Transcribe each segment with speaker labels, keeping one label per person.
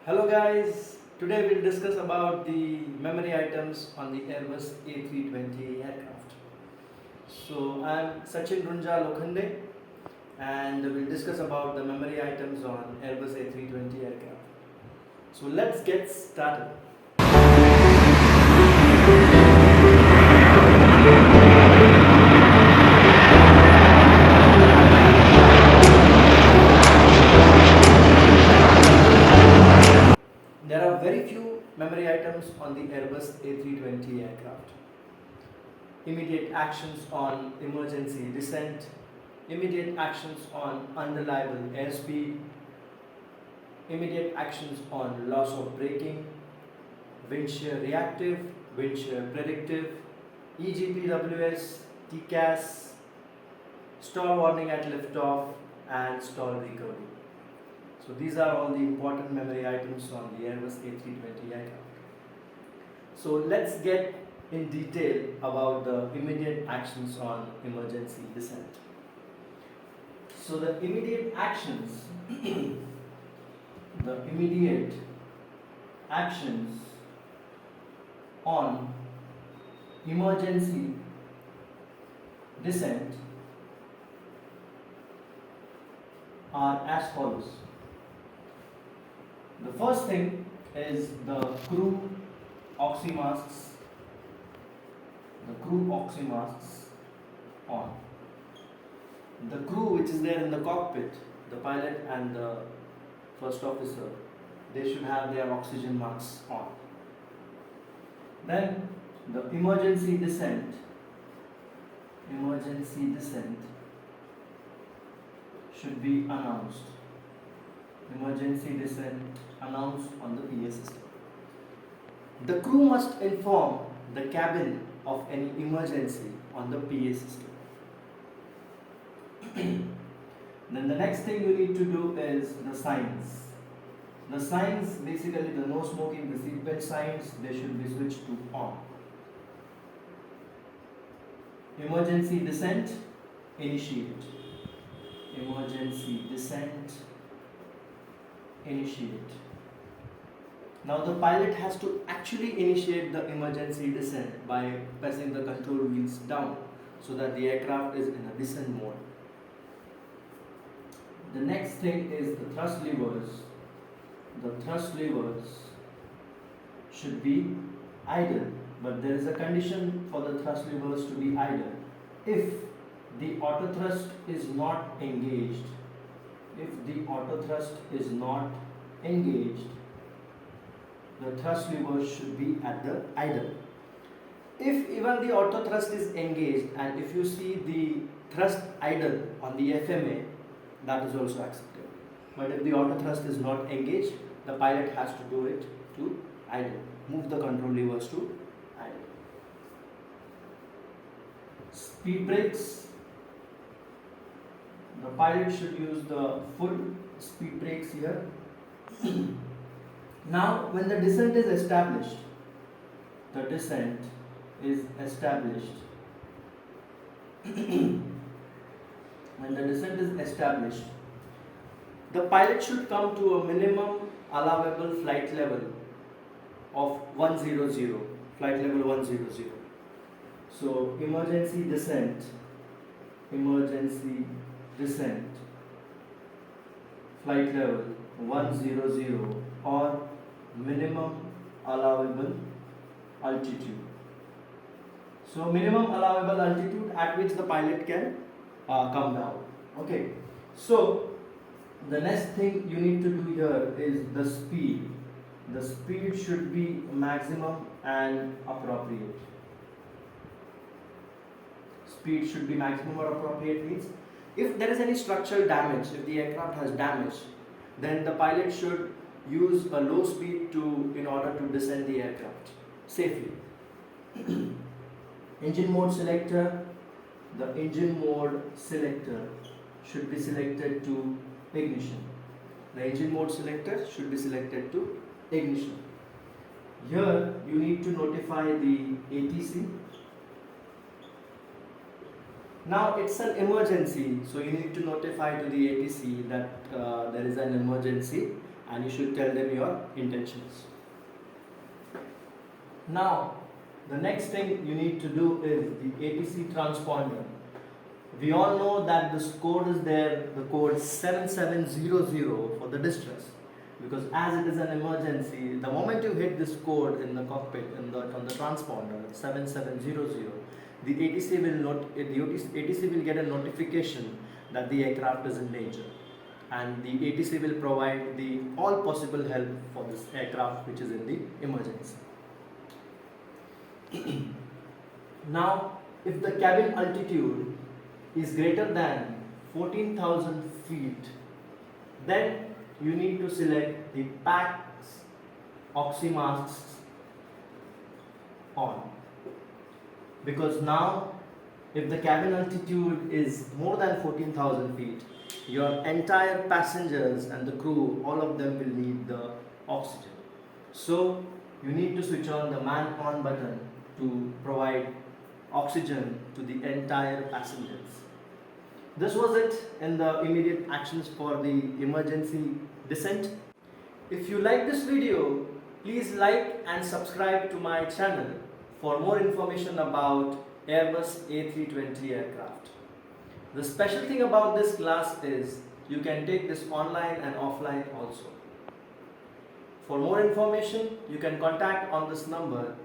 Speaker 1: Hello guys, today we'll discuss about the memory items on the Airbus A320 aircraft. So I'm Sachin Runja Lokhande and we'll discuss about the memory items on Airbus A320 aircraft. So let's get started. There are very few memory items on the Airbus A320 aircraft. Immediate actions on emergency descent, immediate actions on unreliable airspeed, immediate actions on loss of braking, wind shear reactive, wind shear predictive, EGPWS, TCAS, stall warning at liftoff, and stall recovery. So these are all the important memory items on the Airbus A320 aircraft. So let's get in detail about the immediate actions on emergency descent. So the immediate actions, the immediate actions on emergency descent are as follows. The first thing is the crew oxymasks, on. The crew which is there in the cockpit, the pilot and the first officer, they should have their oxygen masks on. Then the emergency descent should be announced. Emergency descent announced on the PA system. The crew must inform the cabin of any emergency on the PA system. Then the next thing you need to do is the signs. The signs, basically the no smoking, the seatbelt signs, they should be switched to on. Emergency descent, initiate. Emergency descent, initiate. Now the pilot has to actually initiate the emergency descent by pressing the control wheels down so that the aircraft is in a descent mode. The next thing is the thrust levers. The thrust levers should be idle, but there is a condition for the thrust levers to be idle. If the auto thrust is not engaged, the thrust levers should be at the idle. If even the auto thrust is engaged and if you see the thrust idle on the FMA, that is also acceptable. But if the auto thrust is not engaged, the pilot has to do it to idle. Move the control levers to idle. Speed brakes. The pilot should use the full speed brakes here. Now, when the descent is established, when the descent is established, the pilot should come to a minimum allowable flight level of 100, flight level 100. So, emergency descent, flight level 100 or minimum allowable altitude. So, minimum allowable altitude at which the pilot can come down. Okay. So, the next thing you need to do here is the speed. The speed should be maximum and appropriate. Speed should be maximum or appropriate means if there is any structural damage, if the aircraft has damage, then the pilot should use a low speed in order to descend the aircraft safely. Engine mode selector. The engine mode selector should be selected to ignition. The engine mode selector should be selected to ignition. Here you need to notify the ATC. Now it's an emergency, so you need to notify to the ATC that there is an emergency and you should tell them your intentions. Now, the next thing you need to do is the ATC transponder. We all know that this code is there, the code 7700 for the distress. Because as it is an emergency, the moment you hit this code in the cockpit, on the transponder 7700, the ATC will get a notification that the aircraft is in danger, and the ATC will provide the all possible help for this aircraft which is in the emergency. Now, if the cabin altitude is greater than 14,000 feet, then you need to select the PAX oxymasks on, because now if the cabin altitude is more than 14,000 feet, your entire passengers and the crew, all of them will need the oxygen. So you need to switch on the man on button to provide oxygen to the entire passengers. This was it in the immediate actions for the emergency descent. If you like this video, please like and subscribe to my channel for more information about Airbus A320 aircraft. The special thing about this class is you can take this online and offline also. For more information, you can contact on this number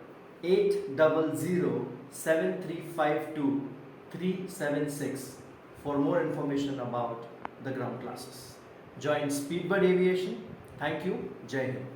Speaker 1: 800-7352-376 for more information about the ground classes. Join Speedbird Aviation. Thank you. Jai Hind.